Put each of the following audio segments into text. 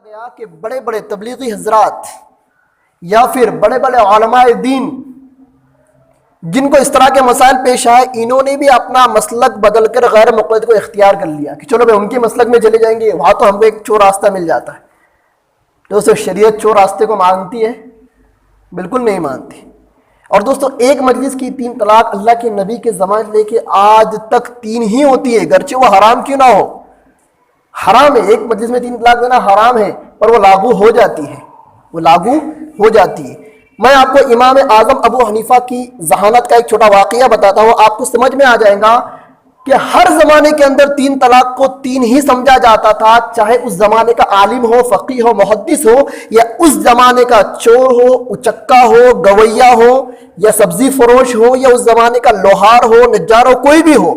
گیا کہ بڑے بڑے تبلیغی حضرات یا پھر بڑے بڑے علماء دین جن کو اس طرح کے مسائل پیش آئے، انہوں نے بھی اپنا مسلک بدل کر غیر مقلد کو اختیار کر لیا کہ چلو بھائی ان کے مسلک میں چلے جائیں گے، وہاں تو ہم کو ایک چور راستہ مل جاتا ہے۔ دوستو شریعت چور راستے کو مانتی ہے؟ بالکل نہیں مانتی۔ اور دوستو ایک مجلس کی 3 طلاق اللہ کے نبی کے زمانے سے لے کے آج تک 3 ہی ہوتی ہے، گرچہ وہ حرام کیوں نہ ہو۔ حرام ہے، ایک مجلس میں 3 طلاق دینا حرام ہے، پر وہ لاگو ہو جاتی ہے، وہ لاگو ہو جاتی ہے۔ میں آپ کو امام اعظم ابو حنیفہ کی ذہانت کا ایک چھوٹا واقعہ بتاتا ہوں، آپ کو سمجھ میں آ جائے گا کہ ہر زمانے کے اندر 3 طلاق کو 3 ہی سمجھا جاتا تھا، چاہے اس زمانے کا عالم ہو، فقیہ ہو، محدث ہو، یا اس زمانے کا چور ہو، اچکا ہو، گویا ہو، یا سبزی فروش ہو، یا اس زمانے کا لوہار ہو، نجار ہو، کوئی بھی ہو۔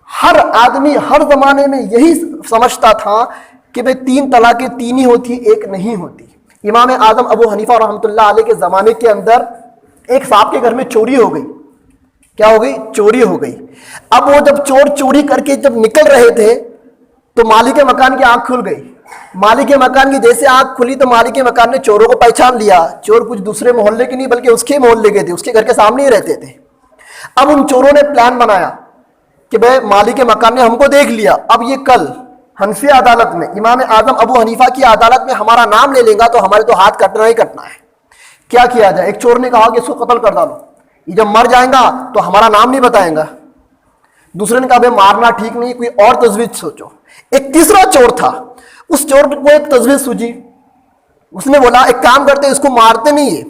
ہر آدمی ہر زمانے میں یہی سمجھتا تھا کہ بھئی 3 طلاقیں 3 ہی ہوتی، ایک نہیں ہوتی۔ امام اعظم ابو حنیفہ رحمۃ اللہ علیہ کے زمانے کے اندر ایک صاحب کے گھر میں چوری ہو گئی۔ کیا ہو گئی؟ چوری ہو گئی۔ اب وہ جب چور چوری کر کے جب نکل رہے تھے تو مالک مکان کی آنکھ کھل گئی۔ مالک مکان کی جیسے آنکھ کھلی تو مالک مکان نے چوروں کو پہچان لیا۔ چور کچھ دوسرے محلے کے نہیں بلکہ اس کے محلے کے تھے، اس کے گھر کے سامنے ہی رہتے تھے۔ اب ان چوروں نے پلان بنایا کہ بھئی مالک مکان نے ہم کو دیکھ لیا، اب یہ کل حنفی عدالت میں، امام اعظم ابو حنیفہ کی عدالت میں ہمارا نام لے لیں گا تو ہمارے تو ہاتھ کٹنا ہی کٹنا ہے۔ کیا کیا جائے؟ ایک چور نے کہا کہ اس کو قتل کر ڈالو، یہ جب مر جائیں گا تو ہمارا نام نہیں بتائیں گا۔ دوسرے نے کہا بھئی مارنا ٹھیک نہیں، کوئی اور تجویز سوچو۔ ایک تیسرا چور تھا، اس چور کو ایک تجویز سوچی، اس نے بولا ایک کام کرتے اس کو مارتے نہیں ہے،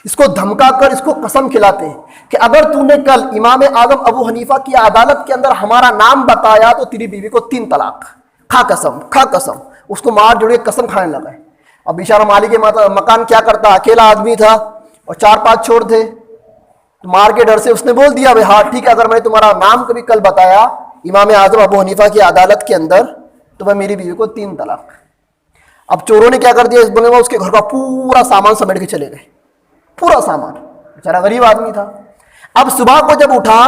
اس کو دھمکا کر اس کو قسم کھلاتے ہیں کہ اگر تو نے کل امام اعظم ابو حنیفہ کی عدالت کے اندر ہمارا نام بتایا تو تیری بیوی کو 3 طلاق، کھا قسم، کھا قسم۔ اس کو مار جوڑے قسم کھانے لگا۔ اب بیچارہ مالک مکان کیا کرتا، اکیلا آدمی تھا اور 4-5 چور تھے، تو مار کے ڈر سے اس نے بول دیا بھائی ہاں ٹھیک ہے، اگر میں تمہارا نام کبھی کل بتایا امام اعظم ابو حنیفہ کی عدالت کے اندر تو میں میری بیوی کو 3 طلاق۔ اب چوروں نے کیا کر دیا، اس بنے میں اس کے گھر کا پورا سامان سمیٹ کے چلے گئے، پورا سامان۔ بیچارہ غریب آدمی تھا۔ اب صبح کو جب اٹھا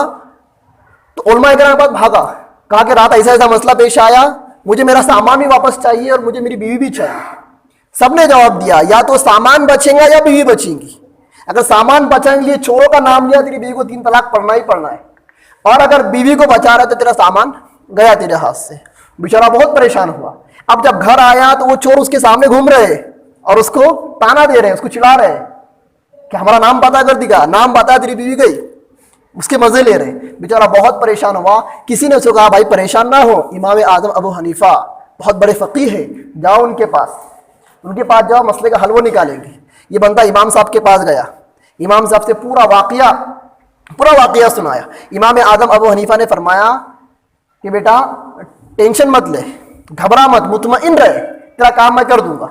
تو علماء کرام کے پاس بھاگا، کہا کہ رات ایسا ایسا مسئلہ پیش آیا، مجھے میرا سامان بھی واپس چاہیے اور مجھے میری بیوی بھی چاہیے۔ سب نے جواب دیا یا تو سامان بچیں گا یا بیوی بچیں گی۔ اگر سامان بچانے کے لیے چوروں کا نام لیا تیری بیوی کو 3 طلاق پڑھنا ہی پڑھنا ہے، اور اگر بیوی کو بچا رہا تو تیرا سامان گیا تیرے ہاتھ سے۔ بیچارہ بہت پریشان ہوا۔ اب جب گھر آیا تو وہ چور اس کے سامنے گھوم رہے اور اس کو تانا دے رہے، اس کو چڑھا رہے کہ ہمارا نام پتا کر دیگا، نام بتا تیری بیوی گئی، اس کے مزے لے رہے۔ بیچارہ بہت پریشان ہوا۔ کسی نے اسے کہا بھائی پریشان نہ ہو، امام اعظم ابو حنیفہ بہت بڑے فقیہ ہیں، جاؤ ان کے پاس جاؤ، مسئلے کا حل وہ نکالیں گے۔ یہ بندہ امام صاحب کے پاس گیا، امام صاحب سے پورا واقعہ سنایا۔ امام اعظم ابو حنیفہ نے فرمایا کہ بیٹا ٹینشن مت لے، گھبرا مت، مطمئن رہے، تیرا کام میں کر دوں گا۔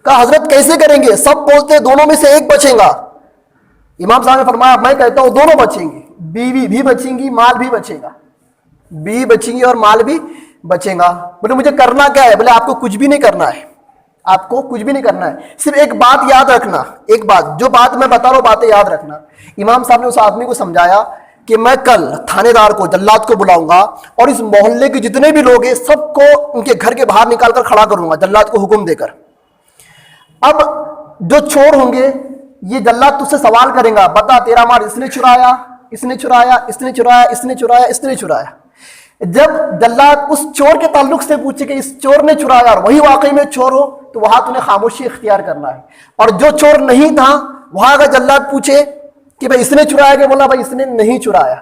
کہا حضرت کیسے کریں گے؟ سب بولتے دونوں میں سے ایک بچے گا۔ امام صاحب نے فرمایا میں کہتا ہوں دونوں بچیں گے، بیوی بھی بچیں گی، مال بھی بچے گا، بیوی بچیں گی اور مال بھی بچے گا۔ بولے مجھے کرنا کیا ہے؟ بولے آپ کو کچھ بھی نہیں کرنا ہے، آپ کو کچھ بھی نہیں کرنا ہے، صرف ایک بات یاد رکھنا، ایک بات، جو بات میں بتا رہا ہوں باتیں یاد رکھنا۔ امام صاحب نے اس آدمی کو سمجھایا کہ میں کل تھانے دار کو، جلاد کو بلاؤں گا اور اس محلے کے جتنے بھی لوگ ہیں سب کو ان کے گھر کے باہر نکال کر کھڑا کروں گا، جلاد کو حکم دے کر۔ اب جو چور ہوں گے یہ جلاد تجھ سے سوال کریں گا، بتا تیرا مال اس نے چرایا، اس نے چرایا، اس نے چرایا، اس نے چرایا، اس نے چرایا۔ جب جلاد اس چور کے تعلق سے پوچھے کہ اس چور نے چرایا اور وہی واقعی میں چور ہو تو وہاں تو نے خاموشی اختیار کرنا ہے، اور جو چور نہیں تھا وہاں اگر جلاد پوچھے کہ بھائی اس نے چرایا، کہ بولا بھائی اس نے نہیں چرایا،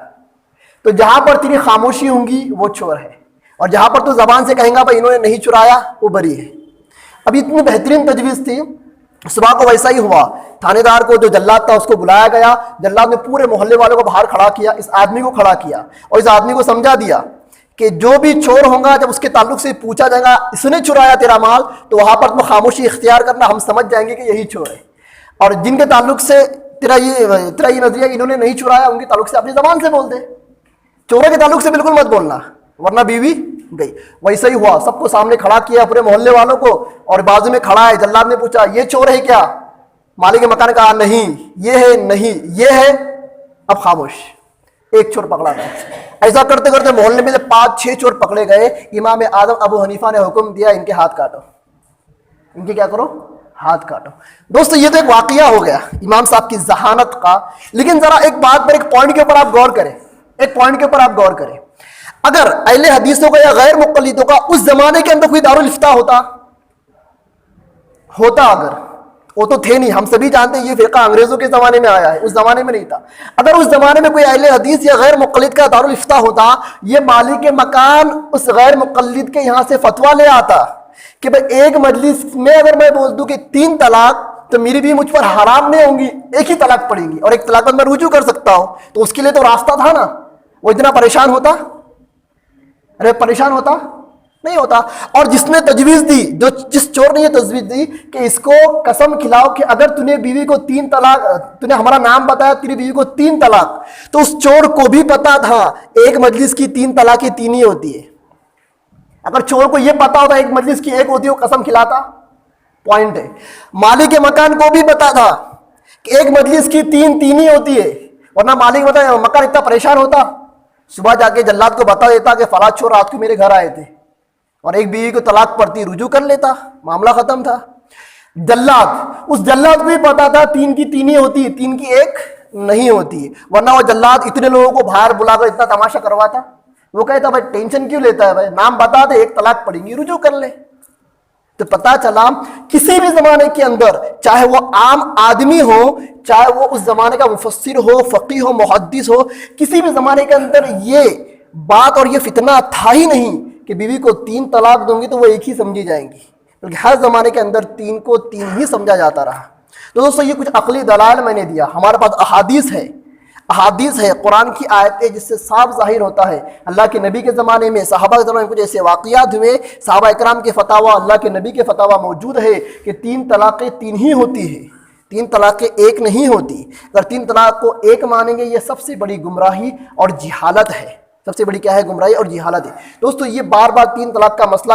تو جہاں پر تیری خاموشی ہوں گی وہ چور ہے، اور جہاں پر تو زبان سے کہیں گا بھائی انہوں نے نہیں چرایا وہ بری ہے۔ اب اتنی بہترین تجویز تھی، صبح کو ویسا ہی ہوا۔ تھانے دار کو جو جلاد تھا اس کو بلایا گیا، جلاد نے پورے محلے والوں کو باہر کھڑا کیا، اس آدمی کو کھڑا کیا اور اس آدمی کو سمجھا دیا کہ جو بھی چور ہوگا جب اس کے تعلق سے پوچھا جائے گا اس نے چرایا تیرا مال تو وہاں پر تم خاموشی اختیار کرنا، ہم سمجھ جائیں گے کہ یہی چور ہے، اور جن کے تعلق سے تیرا یہ نظریہ انہوں نے نہیں چرایا ان کے تعلق سے اپنی زبان سے بول دے، چوروں کے تعلق سے بالکل مت بولنا ورنہ بیوی گئی۔ ویسا ہی ہوا، سب کو سامنے کھڑا کیا پورے محلے والوں کو، اور بازو میں کھڑا ہے جلاد نے پوچھا یہ چور ہے کیا؟ مالک مکان نے کہا نہیں یہ ہے، نہیں یہ ہے، اب خاموش، ایک چور پکڑا گیا۔ ایسا کرتے کرتے محلے میں سے 5-6 چور پکڑے گئے۔ امام اعظم ابو حنیفہ نے حکم دیا ان کے ہاتھ کاٹو، ان کے کیا کرو؟ ہاتھ کاٹو۔ دوستو یہ تو ایک واقعہ ہو گیا امام صاحب کی ذہانت کا، لیکن ذرا ایک بات پر، ایک پوائنٹ کے اوپر آپ غور کریں، ایک پوائنٹ کے اوپر آپ غور کریں۔ اگر اہل حدیثوں کا یا غیر مقلدوں کا اس زمانے کے اندر کوئی دارالافتاء ہوتا اگر، وہ تو تھے نہیں، ہم سبھی جانتے ہیں یہ فرقہ انگریزوں کے زمانے میں آیا ہے، اس زمانے میں نہیں تھا۔ اگر اس زمانے میں کوئی اہل حدیث یا غیر مقلد کا دارالافتاء ہوتا، یہ مالک مکان اس غیر مقلد کے یہاں سے فتویٰ لے آتا کہ بھئی ایک مجلس میں اگر میں بول دوں کہ 3 طلاق تو میری بھی مجھ پر حرام نہیں ہوں گی، ایک ہی طلاق پڑیں گی اور ایک طلاق میں رجوع کر سکتا ہوں، تو اس کے لیے تو راستہ تھا نا، وہ اتنا پریشان ہوتا؟ ارے پریشان ہوتا نہیں ہوتا۔ اور جس نے تجویز دی، جس چور نے یہ تجویز دی کہ اس کو قسم کھلاؤ کہ اگر تُنے بیوی کو 3 طلاق، تُنے ہمارا نام بتایا تیری بیوی کو 3 طلاق، تو اس چور کو بھی پتا تھا ایک مجلس کی 3 طلاقیں 3 ہی ہوتی ہے۔ اگر چور کو یہ پتا ہوتا ایک مجلس کی 1 ہوتی ہے، وہ قسم کھلاتا؟ پوائنٹ ہے۔ مالک مکان کو بھی پتا تھا کہ ایک مجلس کی 3 ہی ہوتی ہے، ورنہ مالک مکان اتنا پریشان ہوتا، صبح جا کے جلاد کو بتا دیتا کہ فلاں چور رات کو میرے گھر آئے تھے، اور ایک بیوی کو طلاق پڑتی، رجوع کر لیتا، معاملہ ختم تھا۔ جلاد، اس جلاد کو بھی پتا تھا 3 کی 3 ہی ہوتی ہے، 3 کی 1 نہیں ہوتی ہے، ورنہ وہ جلاد اتنے لوگوں کو باہر بلا کر اتنا تماشا کرواتا۔ وہ کہتا بھائی ٹینشن کیوں لیتا ہے بھائی، نام بتا دے، 1 طلاق پڑیں گی، رجوع کر لے۔ تو پتا چلا کسی بھی زمانے کے اندر، چاہے وہ عام آدمی ہو، چاہے وہ اس زمانے کا مفسر ہو، فقیہ ہو، محدث ہو، کسی بھی زمانے کے اندر یہ بات اور یہ فتنہ تھا ہی نہیں کہ بیوی کو 3 طلاق دوں گی تو وہ ایک ہی سمجھی جائیں گی، بلکہ ہر زمانے کے اندر 3 کو 3 ہی سمجھا جاتا رہا۔ تو دوستو یہ کچھ عقلی دلائل میں نے دیا، ہمارے پاس احادیث ہے، قرآن کی آیتیں، جس سے صاف ظاہر ہوتا ہے اللہ کے نبی کے زمانے میں، صحابہ کے زمانے میں کچھ ایسے واقعات ہوئے، صحابہ اکرام کے فتاویٰ، اللہ کے نبی کے فتاویٰ موجود ہے کہ 3 طلاقیں 3 ہی ہوتی ہے، 3 طلاقیں 1 نہیں ہوتی۔ اگر 3 طلاق کو 1 مانیں گے، یہ سب سے بڑی گمراہی اور جہالت ہے، سب سے بڑی کیا ہے؟ گمراہی اور جہالت ہے۔ دوستو یہ بار بار 3 طلاق کا مسئلہ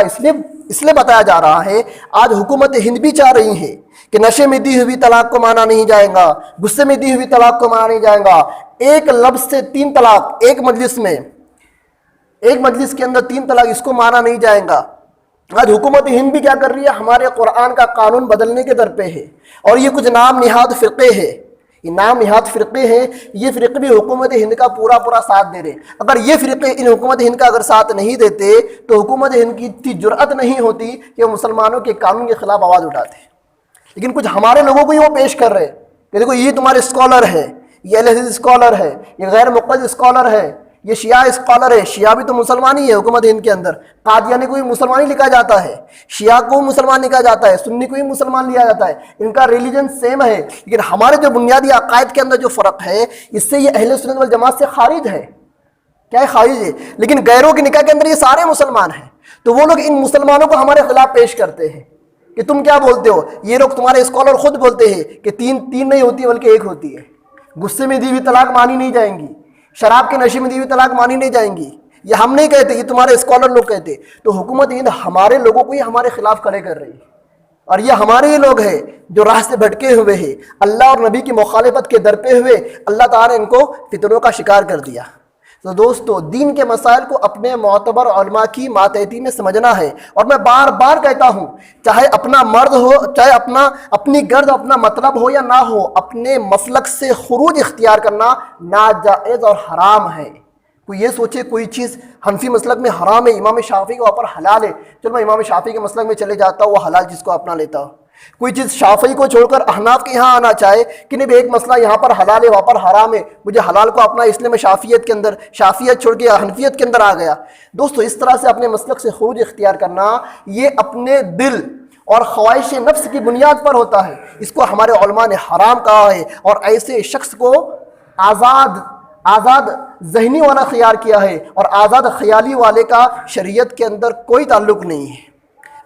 اس لیے بتایا جا رہا ہے، آج حکومت ہند بھی چاہ رہی ہے کہ نشے میں دی ہوئی طلاق کو مانا نہیں جائے گا، غصے میں دی ہوئی طلاق کو مانا نہیں جائے گا، ایک لفظ سے 3 طلاق، ایک مجلس میں، ایک مجلس کے اندر 3 طلاق، اس کو مانا نہیں جائے گا۔ آج حکومت ہند بھی کیا کر رہی ہے؟ ہمارے قرآن کا قانون بدلنے کے در پہ ہے، اور یہ کچھ نام نہاد فرقے ہیں، یہ نام نہاد فرقے ہیں، یہ فرقے بھی حکومت ہند کا پورا ساتھ دے رہے۔ اگر یہ فرقے ان حکومت ہند کا اگر ساتھ نہیں دیتے تو حکومت ہند کی اتنی جرأت نہیں ہوتی کہ وہ مسلمانوں کے قانون کے خلاف آواز اٹھاتے، لیکن کچھ ہمارے لوگوں کو ہی وہ پیش کر رہے کہ دیکھو یہ تمہارے اسکالر ہے، یہ اہل حدیث اسکالر ہے، یہ غیر مقلد اسکالر ہے، یہ شیعہ اسکالر ہے۔ شیعہ بھی تو مسلمان ہی ہے حکومت ہند کے اندر، قادیانی کو بھی مسلمان ہی لکھا جاتا ہے، شیعہ کو بھی مسلمان لکھا جاتا ہے، سنی کو بھی مسلمان لیا جاتا ہے، ان کا ریلیجن سیم ہے، لیکن ہمارے جو بنیادی عقائد کے اندر جو فرق ہے، اس سے یہ اہل سنت والجماعت سے خارج ہے۔ کیا ہے؟ خارج ہے۔ لیکن غیروں کے نکاح کے اندر یہ سارے مسلمان ہیں، تو وہ لوگ ان مسلمانوں کو ہمارے خلاف پیش کرتے ہیں کہ تم کیا بولتے ہو، یہ لوگ تمہارے اسکالر خود بولتے ہیں کہ 3 نہیں ہوتی بلکہ 1 ہوتی ہے، غصے میں دی ہوئی طلاق مانی نہیں جائیں گی، شراب کے نشے میں دی ہوئی طلاق مانی نہیں جائیں گی، یہ ہم نہیں کہتے، یہ تمہارے اسکالر لوگ کہتے۔ تو حکومت ہند ہمارے لوگوں کو ہی ہمارے خلاف کھڑے کر رہی ہے، اور یہ ہمارے ہی لوگ ہیں جو راہ سے بھٹکے ہوئے ہیں، اللہ اور نبی کی مخالفت کے درپے ہوئے اللہ تعالیٰ نے ان کو فتنوں کا شکار کر دیا۔ تو دوستو دین کے مسائل کو اپنے معتبر علماء کی ماتحتی میں سمجھنا ہے، اور میں بار بار کہتا ہوں، چاہے اپنا مرد ہو، چاہے اپنی گرد اپنا مطلب ہو یا نہ ہو، اپنے مسلک سے خروج اختیار کرنا ناجائز اور حرام ہے۔ کوئی یہ سوچے کوئی چیز حنفی مسلک میں حرام ہے، امام شافعی کے اوپر حلال ہے، چلو میں امام شافعی کے مسلک میں چلے جاتا ہوں، وہ حلال چیز کو اپنا لیتا ہوں۔ کوئی چیز شافعی کو چھوڑ کر احناف کے یہاں آنا چاہے کہ نہیں ایک مسئلہ یہاں پر حلال ہے وہاں پر حرام ہے، مجھے حلال کو اپنا، اس لیے میں شافعیت چھوڑ کے حنفیت کے اندر آ گیا۔ دوستو اس طرح سے اپنے مسلک سے خروج اختیار کرنا یہ اپنے دل اور خواہش نفس کی بنیاد پر ہوتا ہے، اس کو ہمارے علماء نے حرام کہا ہے، اور ایسے شخص کو آزاد ذہنی والا خیال کیا ہے، اور آزاد خیالی والے کا شریعت کے اندر کوئی تعلق نہیں ہے۔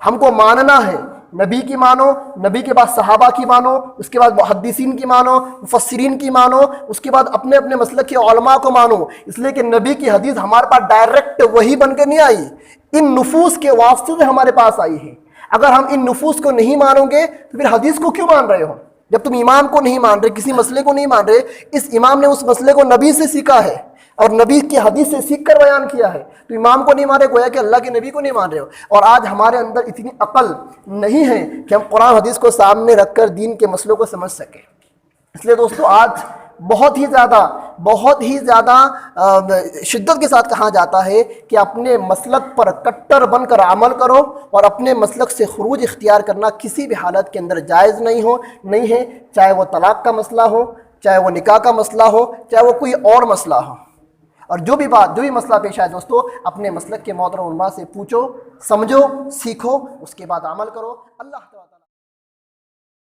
ہم کو ماننا ہے، نبی کی مانو، نبی کے بعد صحابہ کی مانو، اس کے بعد محدثین کی مانو، مفسرین کی مانو، اس کے بعد اپنے اپنے مسلک کے علماء کو مانو، اس لیے کہ نبی کی حدیث ہمارے پاس ڈائریکٹ وہی بن کے نہیں آئی، ان نفوس کے واسطے سے ہمارے پاس آئی ہے۔ اگر ہم ان نفوس کو نہیں مانو گے تو پھر حدیث کو کیوں مان رہے ہو؟ جب تم امام کو نہیں مان رہے، کسی مسئلے کو نہیں مان رہے، اس امام نے اس مسئلے کو نبی سے سیکھا ہے، اور نبی کی حدیث سے سیکھ کر بیان کیا ہے. تو امام کو نہیں مارے گویا کہ اللہ کے نبی کو نہیں مان رہے ہو. اور آج ہمارے اندر اتنی عقل نہیں ہے کہ ہم قرآن حدیث کو سامنے رکھ کر دین کے مسئلوں کو سمجھ سکیں. اس لیے دوستو آج بہت ہی زیادہ شدت کے ساتھ کہا جاتا ہے کہ اپنے مسلک پر کٹر بن کر عمل کرو، اور اپنے مسلک سے خروج اختیار کرنا کسی بھی حالت کے اندر جائز نہیں ہے، چاہے وہ طلاق کا مسئلہ ہو، چاہے وہ نکاح کا مسئلہ ہو، چاہے وہ کوئی اور مسئلہ ہو. اور جو بھی مسئلہ پیش آئے دوستو، اپنے مسلک کے محترم علماء سے پوچھو، سمجھو، سیکھو، اس کے بعد عمل کرو. اللہ تعالیٰ